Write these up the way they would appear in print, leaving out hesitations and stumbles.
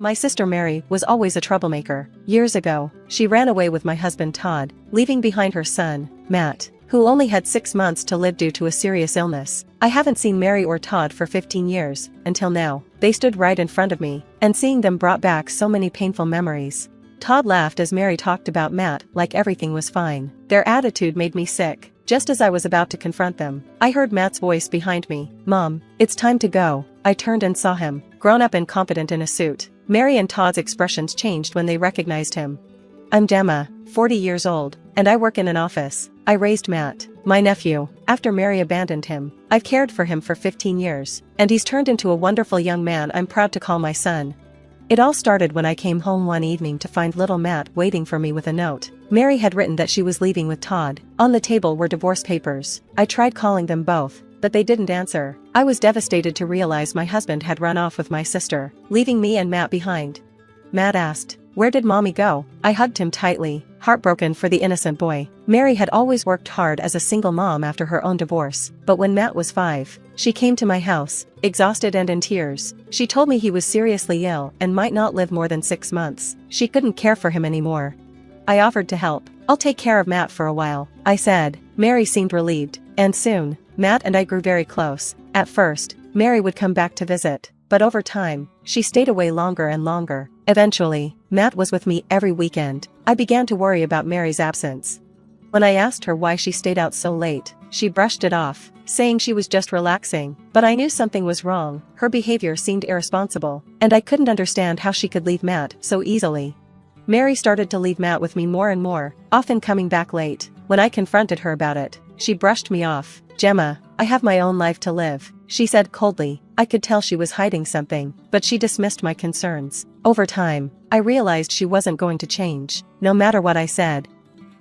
My sister Mary was always a troublemaker. Years ago, she ran away with my husband Todd, leaving behind her son, Matt, who only had 6 months to live due to a serious illness. I haven't seen Mary or Todd for 15 years, until now. They stood right in front of me, and seeing them brought back so many painful memories. Todd laughed as Mary talked about Matt like everything was fine. Their attitude made me sick. Just as I was about to confront them, I heard Matt's voice behind me. "Mom, it's time to go." I turned and saw him, grown up and competent in a suit. Mary and Todd's expressions changed when they recognized him. "I'm Gemma, 40 years old, and I work in an office. I raised Matt, my nephew, after Mary abandoned him. I've cared for him for 15 years, and he's turned into a wonderful young man I'm proud to call my son." It all started when I came home one evening to find little Matt waiting for me with a note. Mary had written that she was leaving with Todd. On the table were divorce papers. I tried calling them both, but they didn't answer. I was devastated to realize my husband had run off with my sister, leaving me and Matt behind. Matt asked, "Where did Mommy go?" I hugged him tightly, heartbroken for the innocent boy. Mary had always worked hard as a single mom after her own divorce, but when Matt was 5, she came to my house, exhausted and in tears. She told me he was seriously ill and might not live more than 6 months. She couldn't care for him anymore. I offered to help. "I'll take care of Matt for a while," I said. Mary seemed relieved, and soon, Matt and I grew very close. At first, Mary would come back to visit, but over time, she stayed away longer and longer. Eventually, Matt was with me every weekend. I began to worry about Mary's absence. When I asked her why she stayed out so late, she brushed it off, saying she was just relaxing. But I knew something was wrong. Her behavior seemed irresponsible, and I couldn't understand how she could leave Matt so easily. Mary started to leave Matt with me more and more, often coming back late. When I confronted her about it, she brushed me off. "Gemma, I have my own life to live," she said coldly. I could tell she was hiding something, but she dismissed my concerns. Over time, I realized she wasn't going to change, no matter what I said.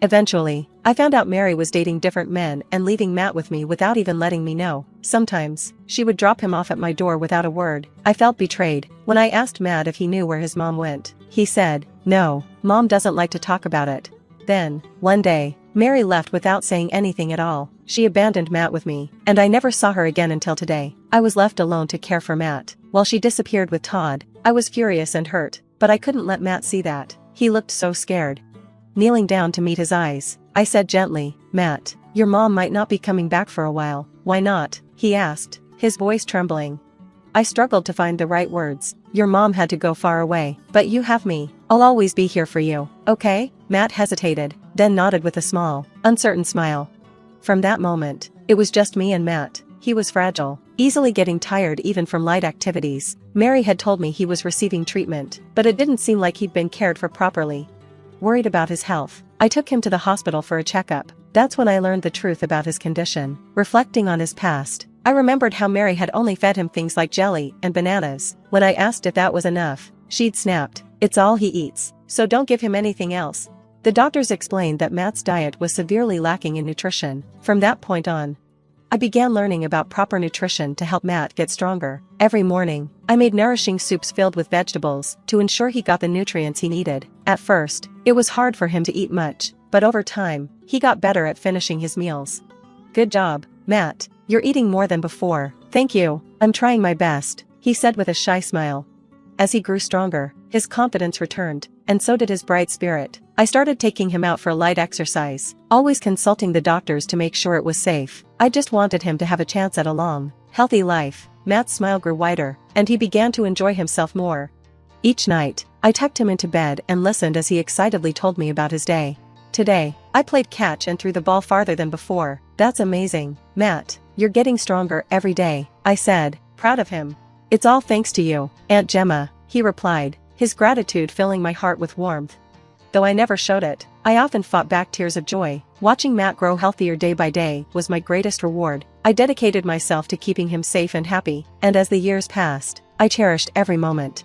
Eventually, I found out Mary was dating different men and leaving Matt with me without even letting me know. Sometimes, she would drop him off at my door without a word. I felt betrayed. When I asked Matt if he knew where his mom went, he said, "No, Mom doesn't like to talk about it." Then, one day, Mary left without saying anything at all. She abandoned Matt with me, and I never saw her again until today. I was left alone to care for Matt. While she disappeared with Todd, I was furious and hurt, but I couldn't let Matt see that. He looked so scared. Kneeling down to meet his eyes, I said gently, "Matt, your mom might not be coming back for a while." "Why not?" he asked, his voice trembling. I struggled to find the right words. "Your mom had to go far away, but you have me. I'll always be here for you, okay?" Matt hesitated, then nodded with a small, uncertain smile. From that moment, it was just me and Matt. He was fragile, easily getting tired even from light activities. Mary had told me he was receiving treatment, but it didn't seem like he'd been cared for properly. Worried about his health, I took him to the hospital for a checkup. That's when I learned the truth about his condition. Reflecting on his past, I remembered how Mary had only fed him things like jelly and bananas. When I asked if that was enough, she'd snapped, "It's all he eats, so don't give him anything else." The doctors explained that Matt's diet was severely lacking in nutrition. From that point on, I began learning about proper nutrition to help Matt get stronger. Every morning, I made nourishing soups filled with vegetables to ensure he got the nutrients he needed. At first, it was hard for him to eat much, but over time, he got better at finishing his meals. "Good job, Matt. You're eating more than before." "Thank you, I'm trying my best," he said with a shy smile. As he grew stronger, his confidence returned, and so did his bright spirit. I started taking him out for light exercise, always consulting the doctors to make sure it was safe. I just wanted him to have a chance at a long, healthy life. Matt's smile grew wider, and he began to enjoy himself more. Each night, I tucked him into bed and listened as he excitedly told me about his day. "Today, I played catch and threw the ball farther than before." "That's amazing, Matt. You're getting stronger every day," I said, proud of him. "It's all thanks to you, Aunt Gemma," he replied, his gratitude filling my heart with warmth. Though I never showed it, I often fought back tears of joy. Watching Matt grow healthier day by day was my greatest reward. I dedicated myself to keeping him safe and happy, and as the years passed, I cherished every moment.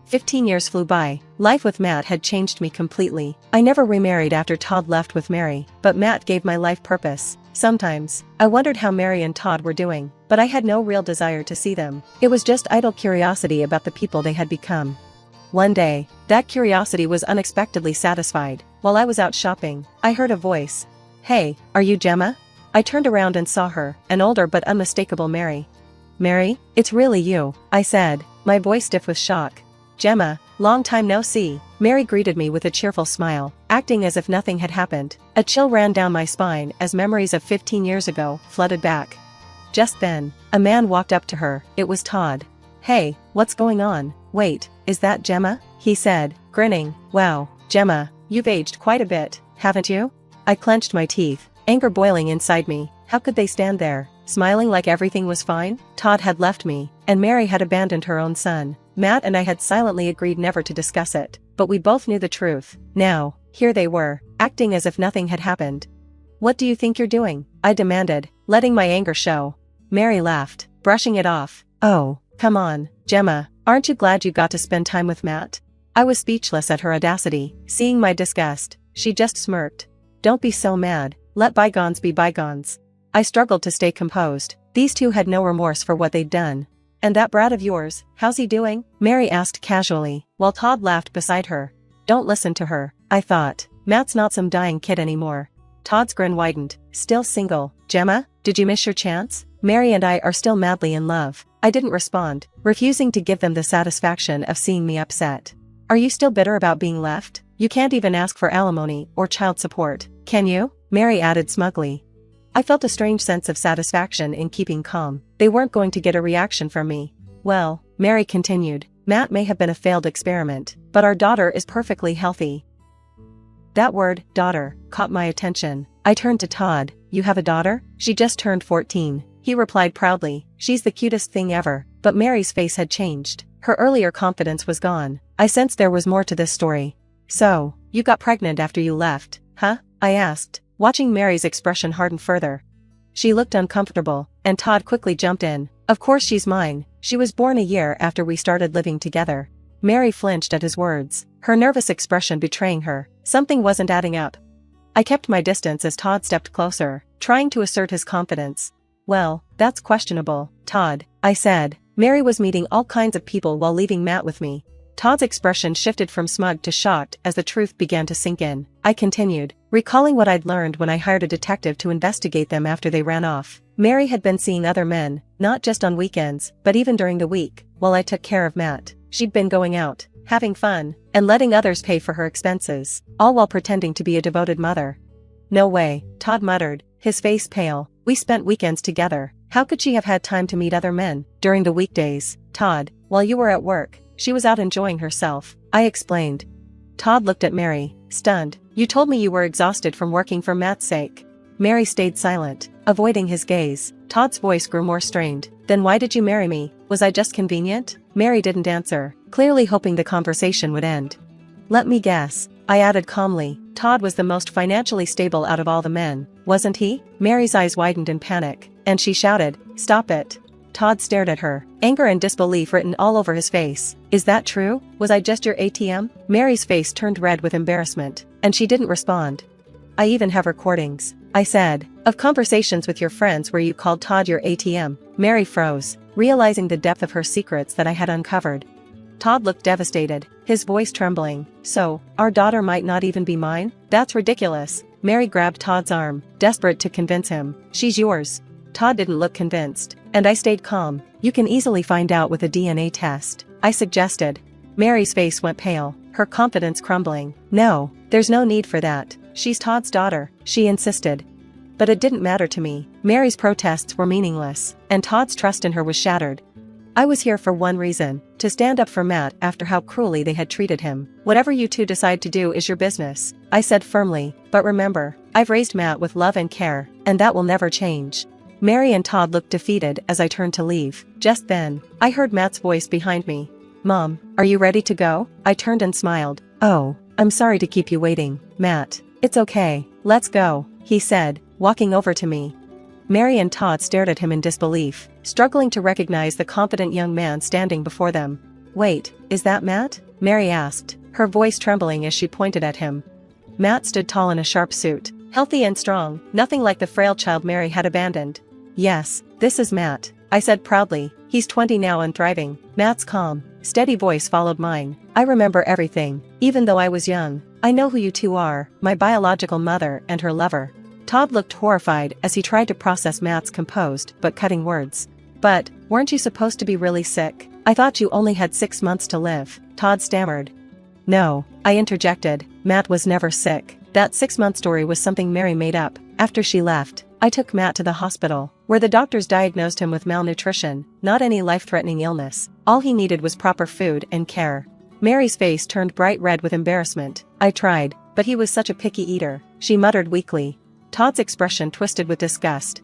15 years flew by. Life with Matt had changed me completely. I never remarried after Todd left with Mary, but Matt gave my life purpose. Sometimes, I wondered how Mary and Todd were doing, but I had no real desire to see them. It was just idle curiosity about the people they had become. One day, that curiosity was unexpectedly satisfied. While I was out shopping, I heard a voice. "Hey, are you Gemma?" I turned around and saw her, an older but unmistakable Mary. "Mary, it's really you," I said, my voice stiff with shock. "Gemma, long time no see." Mary greeted me with a cheerful smile, acting as if nothing had happened. A chill ran down my spine as memories of 15 years ago flooded back. Just then, a man walked up to her. It was Todd. "Hey, what's going on?" "Wait, is that Gemma?" he said, grinning. "Wow, Gemma, you've aged quite a bit, haven't you?" I clenched my teeth, anger boiling inside me. How could they stand there, smiling like everything was fine? Todd had left me, and Mary had abandoned her own son. Matt and I had silently agreed never to discuss it, but we both knew the truth. Now, here they were, acting as if nothing had happened. "What do you think you're doing?" I demanded, letting my anger show. Mary laughed, brushing it off. "Oh, come on, Gemma, aren't you glad you got to spend time with Matt?" I was speechless at her audacity. Seeing my disgust, she just smirked. "Don't be so mad, let bygones be bygones." I struggled to stay composed. These two had no remorse for what they'd done. "And that brat of yours, how's he doing?" Mary asked casually, while Todd laughed beside her. "Don't listen to her," I thought. "Matt's not some dying kid anymore." Todd's grin widened. "Still single, Gemma? Did you miss your chance?" "Mary and I are still madly in love." I didn't respond, refusing to give them the satisfaction of seeing me upset. "Are you still bitter about being left? You can't even ask for alimony or child support, can you?" Mary added smugly. I felt a strange sense of satisfaction in keeping calm. They weren't going to get a reaction from me. "Well," Mary continued, "Matt may have been a failed experiment, but our daughter is perfectly healthy." That word, daughter, caught my attention. I turned to Todd. "You have a daughter?" "She just turned 14. He replied proudly. "She's the cutest thing ever." But Mary's face had changed. Her earlier confidence was gone. I sensed there was more to this story. "So, you got pregnant after you left, huh?" I asked, watching Mary's expression harden further. She looked uncomfortable, and Todd quickly jumped in. "Of course she's mine. She was born a year after we started living together." Mary flinched at his words, her nervous expression betraying her. Something wasn't adding up. I kept my distance as Todd stepped closer, trying to assert his confidence. "Well, that's questionable, Todd," I said. "Mary was meeting all kinds of people while leaving Matt with me." Todd's expression shifted from smug to shocked as the truth began to sink in. I continued, recalling what I'd learned when I hired a detective to investigate them after they ran off. Mary had been seeing other men, not just on weekends, but even during the week, while I took care of Matt. She'd been going out, having fun, and letting others pay for her expenses, all while pretending to be a devoted mother. "No way," Todd muttered, his face pale. "We spent weekends together. How could she have had time to meet other men during the weekdays, Todd, while you were at work? She was out enjoying herself," I explained. Todd looked at Mary, stunned. "You told me you were exhausted from working for Matt's sake." Mary stayed silent, avoiding his gaze. Todd's voice grew more strained. "Then why did you marry me? Was I just convenient?" Mary didn't answer, clearly hoping the conversation would end. "Let me guess," I added calmly. "Todd was the most financially stable out of all the men, wasn't he?" Mary's eyes widened in panic, and she shouted, "Stop it." Todd stared at her, anger and disbelief written all over his face. "Is that true? Was I just your ATM?" Mary's face turned red with embarrassment, and she didn't respond. "I even have recordings," I said, "of conversations with your friends where you called Todd your ATM." Mary froze, realizing the depth of her secrets that I had uncovered. Todd looked devastated, his voice trembling. "So, our daughter might not even be mine? That's ridiculous." Mary grabbed Todd's arm, desperate to convince him. "She's yours." Todd didn't look convinced, and I stayed calm. "You can easily find out with a DNA test," I suggested. Mary's face went pale, her confidence crumbling. "No, there's no need for that. She's Todd's daughter," she insisted. But it didn't matter to me. Mary's protests were meaningless, and Todd's trust in her was shattered. I was here for one reason, to stand up for Matt after how cruelly they had treated him. "Whatever you two decide to do is your business," I said firmly, "but remember, I've raised Matt with love and care, and that will never change." Mary and Todd looked defeated as I turned to leave. Just then, I heard Matt's voice behind me. "Mom, are you ready to go?" I turned and smiled. "Oh, I'm sorry to keep you waiting, Matt." "It's okay, let's go," he said, walking over to me. Mary and Todd stared at him in disbelief, struggling to recognize the confident young man standing before them. "Wait, is that Matt?" Mary asked, her voice trembling as she pointed at him. Matt stood tall in a sharp suit, healthy and strong, nothing like the frail child Mary had abandoned. "Yes, this is Matt," I said proudly. "He's 20 now and thriving." Matt's calm, steady voice followed mine. "I remember everything, even though I was young. I know who you two are, my biological mother and her lover." Todd looked horrified as he tried to process Matt's composed but cutting words. "But, weren't you supposed to be really sick?" I thought you only had 6 months to live, Todd stammered. No, I interjected, Matt was never sick. That 6-month story was something Mary made up. After she left, I took Matt to the hospital, where the doctors diagnosed him with malnutrition, not any life-threatening illness. All he needed was proper food and care. Mary's face turned bright red with embarrassment. I tried, but he was such a picky eater, she muttered weakly. Todd's expression twisted with disgust.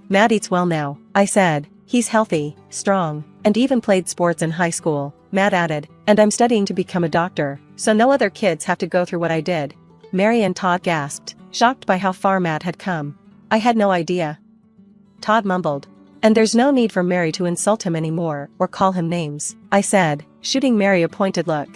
Matt eats well now, I said. He's healthy, strong, and even played sports in high school, Matt added, and I'm studying to become a doctor, so no other kids have to go through what I did. Mary and Todd gasped, shocked by how far Matt had come. I had no idea. Todd mumbled. And there's no need for Mary to insult him anymore or call him names, I said, shooting Mary a pointed look.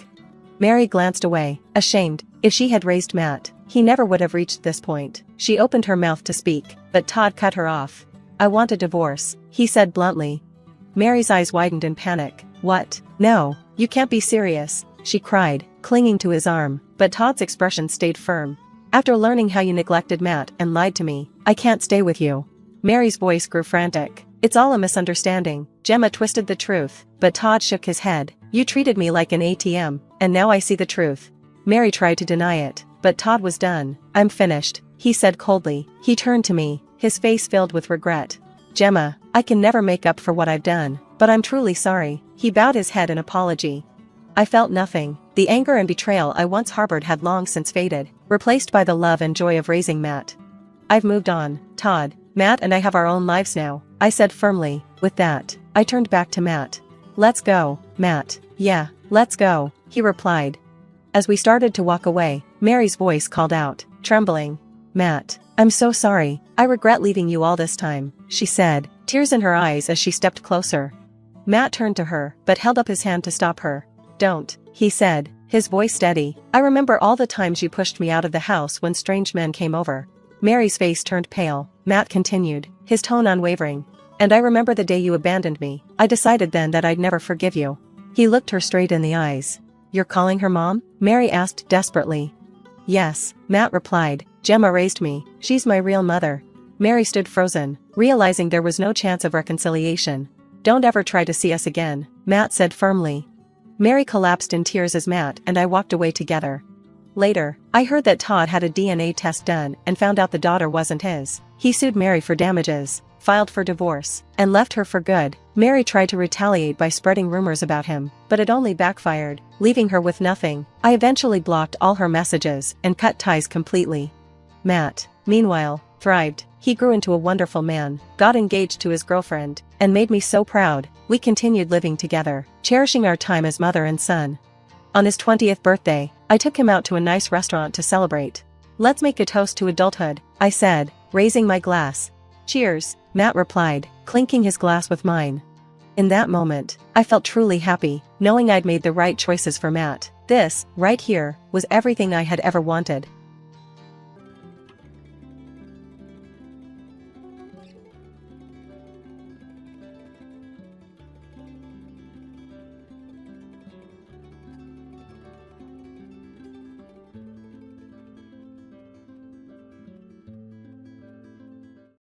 Mary glanced away, ashamed. If she had raised Matt, he never would have reached this point. She opened her mouth to speak, but Todd cut her off. I want a divorce, he said bluntly. Mary's eyes widened in panic. What? No, you can't be serious, she cried, clinging to his arm, but Todd's expression stayed firm. After learning how you neglected Matt and lied to me, I can't stay with you. Mary's voice grew frantic. It's all a misunderstanding. Gemma twisted the truth, but Todd shook his head. You treated me like an ATM, and now I see the truth. Mary tried to deny it, but Todd was done. I'm finished, he said coldly. He turned to me, his face filled with regret. Gemma, I can never make up for what I've done, but I'm truly sorry. He bowed his head in apology. I felt nothing. The anger and betrayal I once harbored had long since faded, replaced by the love and joy of raising Matt. I've moved on, Todd. Matt and I have our own lives now, I said firmly. With that, I turned back to Matt. Let's go, Matt. Yeah, let's go, he replied. As we started to walk away, Mary's voice called out, trembling. Matt, I'm so sorry. I regret leaving you all this time, she said, tears in her eyes as she stepped closer. Matt turned to her, but held up his hand to stop her. Don't, he said, his voice steady. I remember all the times you pushed me out of the house when strange men came over. Mary's face turned pale. Matt continued, his tone unwavering. And I remember the day you abandoned me. I decided then that I'd never forgive you. He looked her straight in the eyes. You're calling her mom? Mary asked desperately. Yes, Matt replied. Gemma raised me. She's my real mother. Mary stood frozen, realizing there was no chance of reconciliation. Don't ever try to see us again, Matt said firmly. Mary collapsed in tears as Matt and I walked away together. Later, I heard that Todd had a DNA test done and found out the daughter wasn't his. He sued Mary for damages, filed for divorce, and left her for good. Mary tried to retaliate by spreading rumors about him, but it only backfired, leaving her with nothing. I eventually blocked all her messages and cut ties completely. Matt, meanwhile, thrived. He grew into a wonderful man, got engaged to his girlfriend, and made me so proud. We continued living together, cherishing our time as mother and son. On his 20th birthday, I took him out to a nice restaurant to celebrate. Let's make a toast to adulthood, I said, raising my glass. Cheers, Matt replied, clinking his glass with mine. In that moment, I felt truly happy, knowing I'd made the right choices for Matt. This, right here, was everything I had ever wanted.